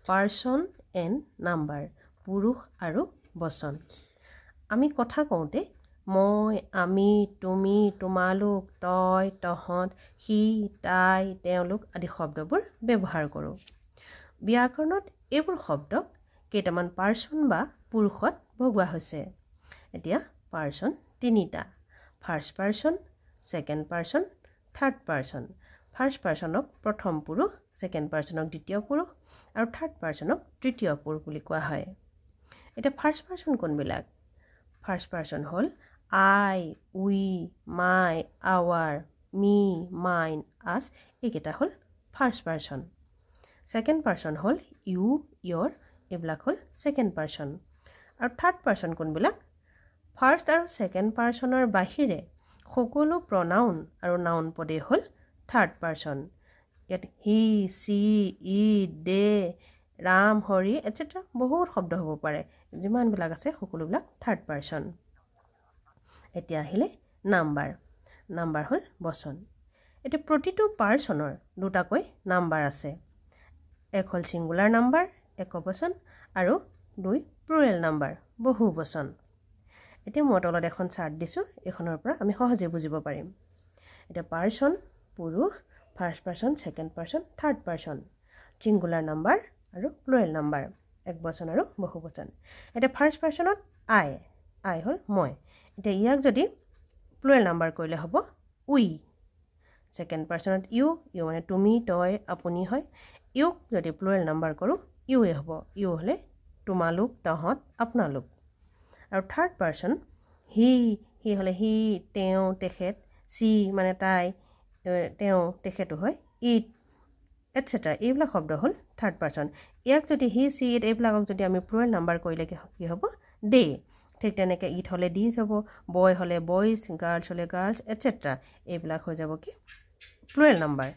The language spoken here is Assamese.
পাৰ্চন এণ্ড নাম্বাৰ পুৰুষ আৰু বচন আমি কথা কওঁতে মই আমি তুমি তোমালোক তই তহঁত সি তাই তেওঁলোক আদি শব্দবোৰ ব্যৱহাৰ কৰোঁ ব্যাকৰণত এইবোৰ শব্দক কেইটামান পাৰ্চন বা পুৰুষত ভগোৱা হৈছে এতিয়া পাৰ্চন তিনিটা first person second person third person first পাৰ্চনক প্ৰথম পুৰুষ ছেকেণ্ড পাৰ্চনক দ্বিতীয় পুৰুষ আৰু থাৰ্ড পাৰ্চনক তৃতীয় পুৰুষ বুলি কোৱা হয় এতিয়া ফাৰ্ষ্ট পাৰ্চন কোনবিলাক ফাৰ্ষ্ট পাৰ্চন হ'ল আই উই মাই আৱাৰ মি মাইন আছ এইকেইটা হ'ল ফাৰ্ষ্ট পাৰ্চন ছেকেণ্ড পাৰ্চন হ'ল ইউ ইয়ৰ এইবিলাক হ'ল ছেকেণ্ড পাৰ্চন আৰু থাৰ্ড পাৰ্চন কোনবিলাক ফাৰ্ষ্ট আৰু ছেকেণ্ড পাৰ্চনৰ বাহিৰে সকলো প্ৰনাউন আৰু নাউন পদেই হ'ল থাৰ্ড পাৰ্চন ইয়াত হি চি ই দে ৰাম হৰি এটচেট্ৰা বহুত শব্দ হ'ব পাৰে যিমানবিলাক আছে সকলোবিলাক থাৰ্ড পাৰ্চন এতিয়া আহিলে নাম্বাৰ হ'ল বচন এতিয়া প্ৰতিটো পাৰ্চনৰ দুটাকৈ নাম্বাৰ আছে এক হ'ল ছিংগুলাৰ নাম্বাৰ একবচন আৰু দুই প্লুৰেল নাম্বাৰ বহু বচন এতিয়া মই তলত এখন চাৰ্ট দিছোঁ এইখনৰ পৰা আমি সহজে বুজিব পাৰিম এতিয়া পাৰ্চন পুৰুষ first person second person third person singular number আৰু প্লুৰেল নাম্বাৰ এক বচন আৰু বহু বচন এতিয়া ফাৰ্ষ্ট পাৰ্চনত আই হ'ল মই এতিয়া ইয়াক যদি প্লুৰেল নাম্বাৰ কৰিলে হ'ব উই ছেকেণ্ড পাৰ্চনত ইউ মানে তুমি তই আপুনি হয় ইউক যদি প্লুৰেল নাম্বাৰ কৰোঁ ইউৱে হ'ব ইউ হ'লে তোমালোক তহঁত আপোনালোক আৰু থাৰ্ড পাৰ্চন হি হ'লে সি তেওঁ তেখেত চি মানে তাই তেওঁ তেখেতো হয় ইট এটচেট্ৰা এইবিলাক শব্দ হ'ল থাৰ্ড পাৰ্চন ইয়াক যদি হি চি ইট এইবিলাকক যদি আমি প্লুৰেল নাম্বাৰ কৰিলে কি হ'ব দে ঠিক তেনেকৈ ইট হ'লে ডিজ হ'ব বয় হ'লে বইজ গাৰ্লছ হ'লে গাৰ্লছ এটচেট্ৰা এইবিলাক হৈ যাব কি প্লুৰেল নাম্বাৰ